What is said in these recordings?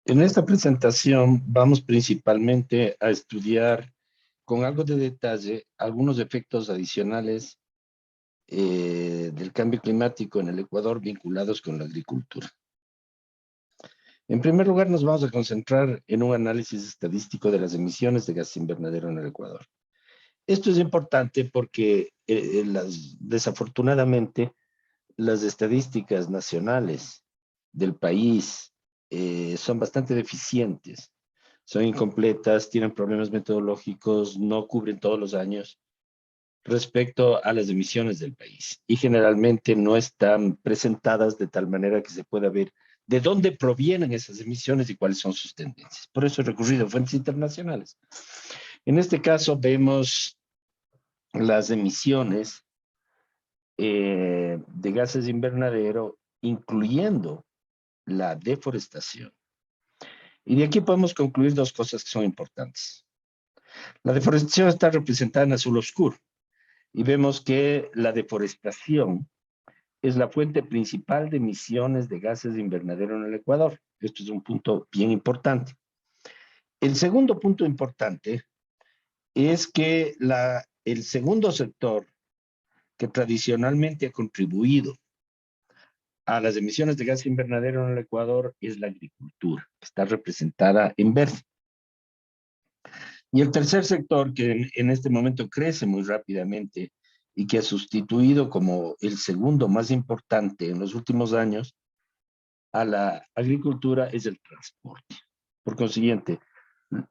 En esta presentación vamos principalmente a estudiar con algo de detalle algunos efectos adicionales del cambio climático en el Ecuador vinculados con la agricultura. En primer lugar, nos vamos a concentrar en un análisis estadístico de las emisiones de gas invernadero en el Ecuador. Esto es importante porque desafortunadamente las estadísticas nacionales del país son bastante deficientes. Son incompletas, tienen problemas metodológicos, no cubren todos los años respecto a las emisiones del país y generalmente no están presentadas de tal manera que se pueda ver de dónde provienen esas emisiones y cuáles son sus tendencias. Por eso he recurrido a fuentes internacionales. En este caso vemos las emisiones de gases de invernadero, incluyendo la deforestación. Y de aquí podemos concluir dos cosas que son importantes. La deforestación está representada en azul oscuro y vemos que la deforestación es la fuente principal de emisiones de gases de invernadero en el Ecuador. Esto es un punto bien importante. El segundo punto importante es que el segundo sector que tradicionalmente ha contribuido a las emisiones de gas invernadero en el Ecuador es la agricultura, que está representada en verde. Y el tercer sector, que en este momento crece muy rápidamente y que ha sustituido como el segundo más importante en los últimos años a la agricultura, es el transporte. Por consiguiente,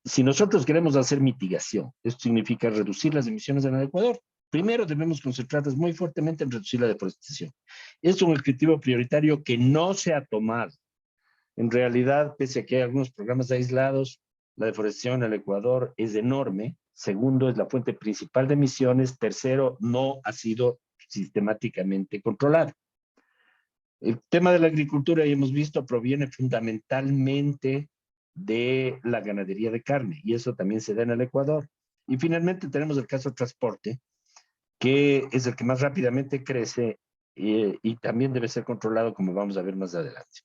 si nosotros queremos hacer mitigación, esto significa reducir las emisiones en el Ecuador, primero debemos concentrarnos muy fuertemente en reducir la deforestación. Es un objetivo prioritario que no se ha tomado. En realidad, pese a que hay algunos programas aislados, la deforestación en el Ecuador es enorme. Segundo, es la fuente principal de emisiones. Tercero, no ha sido sistemáticamente controlada. El tema de la agricultura, ya hemos visto, proviene fundamentalmente de la ganadería de carne, y eso también se da en el Ecuador. Y finalmente tenemos el caso del transporte, que es el que más rápidamente crece y también debe ser controlado, como vamos a ver más adelante.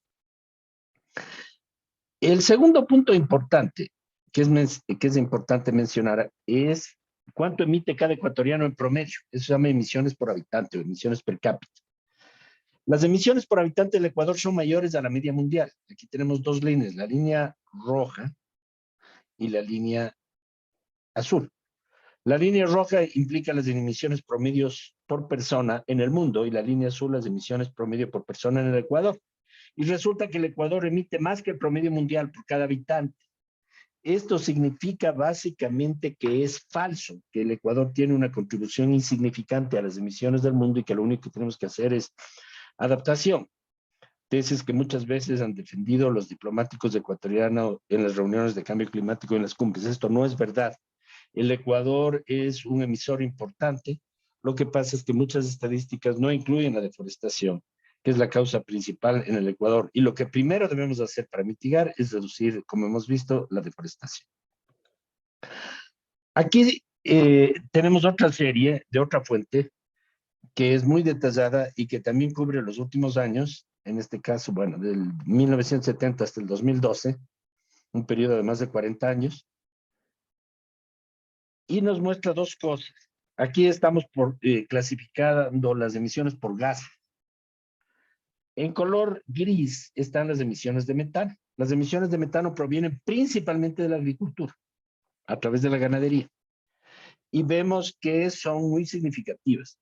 El segundo punto importante que es importante mencionar es cuánto emite cada ecuatoriano en promedio. Eso se llama emisiones por habitante o emisiones per cápita. Las emisiones por habitante del Ecuador son mayores a la media mundial. Aquí tenemos dos líneas, la línea roja y la línea azul. La línea roja implica las emisiones promedios por persona en el mundo y la línea azul las emisiones promedio por persona en el Ecuador. Y resulta que el Ecuador emite más que el promedio mundial por cada habitante. Esto significa básicamente que es falso, que el Ecuador tiene una contribución insignificante a las emisiones del mundo y que lo único que tenemos que hacer es adaptación. Tesis que muchas veces han defendido los diplomáticos ecuatorianos en las reuniones de cambio climático y en las cumbres. Esto no es verdad. El Ecuador es un emisor importante. Lo que pasa es que muchas estadísticas no incluyen la deforestación, que es la causa principal en el Ecuador. Y lo que primero debemos hacer para mitigar es reducir, como hemos visto, la deforestación. Aquí tenemos otra serie de otra fuente que es muy detallada y que también cubre los últimos años, en este caso, bueno, del 1970 hasta el 2012, un periodo de más de 40 años, y nos muestra dos cosas. Aquí estamos clasificando las emisiones por gas. En color gris están las emisiones de metano. Las emisiones de metano provienen principalmente de la agricultura, a través de la ganadería. Y vemos que son muy significativas.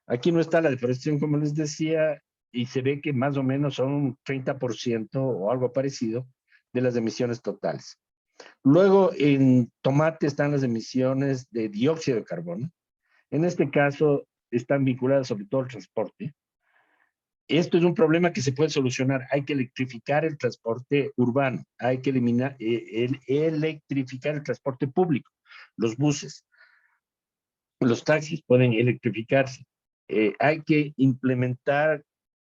Aquí no está la deforestación, como les decía, y se ve que más o menos son un 30% o algo parecido de las emisiones totales. Luego, en tomate están las emisiones de dióxido de carbono. En este caso, están vinculadas sobre todo al transporte. Esto es un problema que se puede solucionar. Hay que electrificar el transporte urbano, hay que electrificar el transporte público, los buses, los taxis pueden electrificarse. Hay que implementar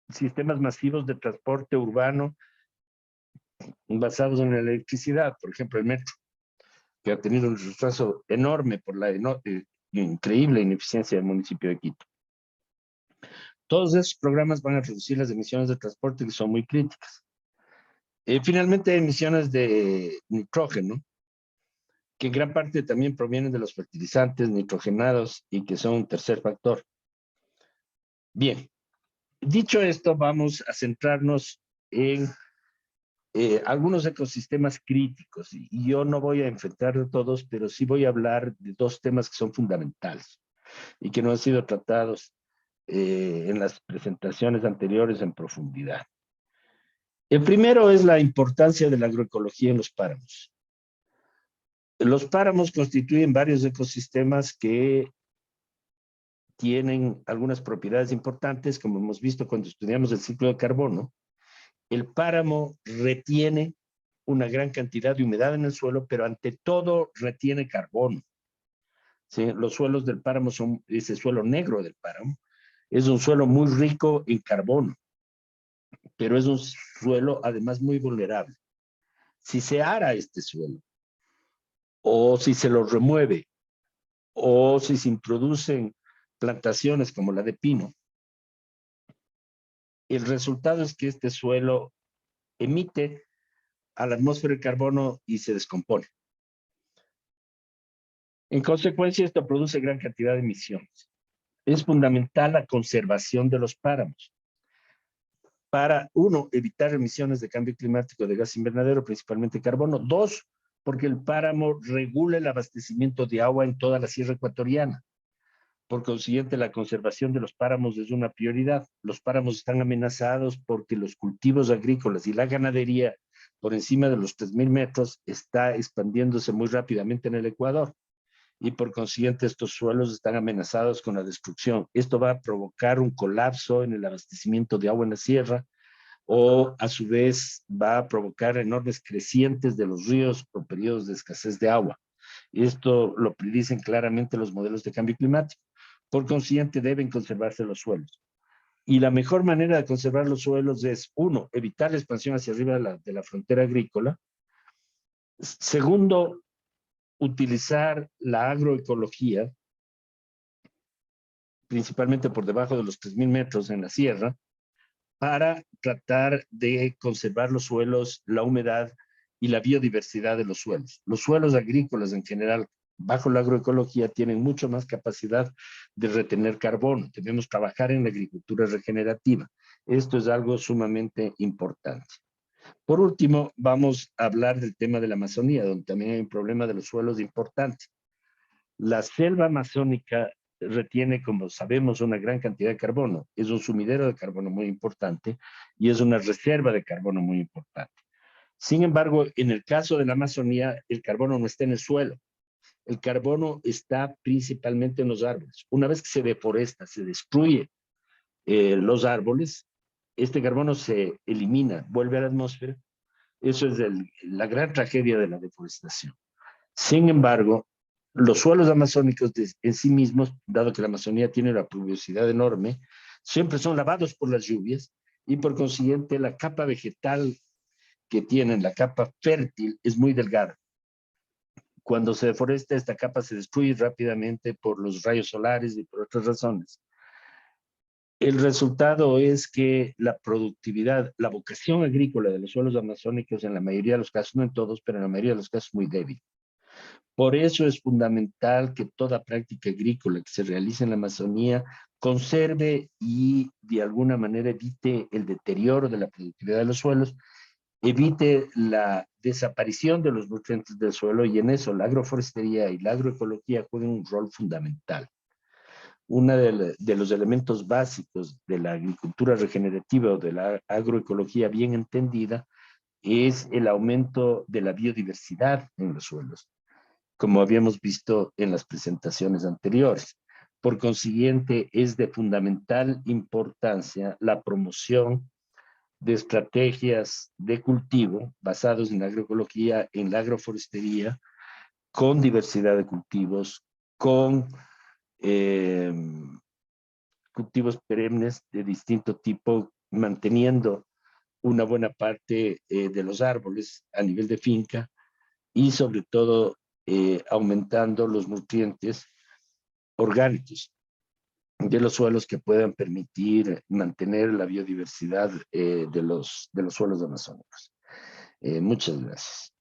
sistemas masivos de transporte urbano basados en la electricidad, por ejemplo, el metro, que ha tenido un retraso enorme por la increíble ineficiencia del municipio de Quito. Todos esos programas van a reducir las emisiones de transporte que son muy críticas. Finalmente, emisiones de nitrógeno, que en gran parte también provienen de los fertilizantes nitrogenados y que son un tercer factor. Bien, dicho esto, vamos a centrarnos en algunos ecosistemas críticos, y yo no voy a enfrentar de todos, pero sí voy a hablar de dos temas que son fundamentales y que no han sido tratados en las presentaciones anteriores en profundidad. El primero es la importancia de la agroecología en los páramos. Los páramos constituyen varios ecosistemas que tienen algunas propiedades importantes, como hemos visto cuando estudiamos el ciclo de carbono. El páramo retiene una gran cantidad de humedad en el suelo, pero ante todo retiene carbono. ¿Sí? Los suelos del páramo son ese suelo negro del páramo. Es un suelo muy rico en carbono, pero es un suelo además muy vulnerable. Si se ara este suelo, o si se lo remueve, o si se introducen plantaciones como la de pino, el resultado es que este suelo emite a la atmósfera el carbono y se descompone. En consecuencia, esto produce gran cantidad de emisiones. Es fundamental la conservación de los páramos para, uno, evitar emisiones de cambio climático de gas invernadero, principalmente carbono. Dos, porque el páramo regula el abastecimiento de agua en toda la sierra ecuatoriana. Por consiguiente, la conservación de los páramos es una prioridad. Los páramos están amenazados porque los cultivos agrícolas y la ganadería por encima de los 3.000 metros está expandiéndose muy rápidamente en el Ecuador, y por consiguiente estos suelos están amenazados con la destrucción. Esto va a provocar un colapso en el abastecimiento de agua en la sierra, o a su vez va a provocar enormes crecientes de los ríos por periodos de escasez de agua. Esto lo predicen claramente los modelos de cambio climático. Por consiguiente, deben conservarse los suelos. Y la mejor manera de conservar los suelos es, uno, evitar la expansión hacia arriba de la frontera agrícola. Segundo, utilizar la agroecología, principalmente por debajo de los 3.000 metros en la sierra, para tratar de conservar los suelos, la humedad y la biodiversidad de los suelos. Los suelos agrícolas en general, bajo la agroecología, tienen mucho más capacidad de retener carbono. Debemos trabajar en la agricultura regenerativa. Esto es algo sumamente importante. Por último, vamos a hablar del tema de la Amazonía, donde también hay un problema de los suelos importante. La selva amazónica retiene, como sabemos, una gran cantidad de carbono. Es un sumidero de carbono muy importante y es una reserva de carbono muy importante. Sin embargo, en el caso de la Amazonía, el carbono no está en el suelo. El carbono está principalmente en los árboles. Una vez que se deforesta, se destruye los árboles, este carbono se elimina, vuelve a la atmósfera. Eso es la gran tragedia de la deforestación. Sin embargo, los suelos amazónicos en sí mismos, dado que la Amazonía tiene una pluviosidad enorme, siempre son lavados por las lluvias, y por consiguiente la capa vegetal que tienen, la capa fértil, es muy delgada. Cuando se deforesta, esta capa se destruye rápidamente por los rayos solares y por otras razones. El resultado es que la productividad, la vocación agrícola de los suelos amazónicos, en la mayoría de los casos, no en todos, pero en la mayoría de los casos, muy débil. Por eso es fundamental que toda práctica agrícola que se realice en la Amazonía conserve y de alguna manera evite el deterioro de la productividad de los suelos, evite la desaparición de los nutrientes del suelo, y en eso la agroforestería y la agroecología juegan un rol fundamental. Uno de los elementos básicos de la agricultura regenerativa o de la agroecología bien entendida es el aumento de la biodiversidad en los suelos, como habíamos visto en las presentaciones anteriores. Por consiguiente, es de fundamental importancia la promoción de estrategias de cultivo basados en la agroecología, en la agroforestería, con diversidad de cultivos, con eh, cultivos perennes de distinto tipo, manteniendo una buena parte de los árboles a nivel de finca, y sobre todo aumentando los nutrientes orgánicos de los suelos que puedan permitir mantener la biodiversidad de los suelos amazónicos. Muchas gracias.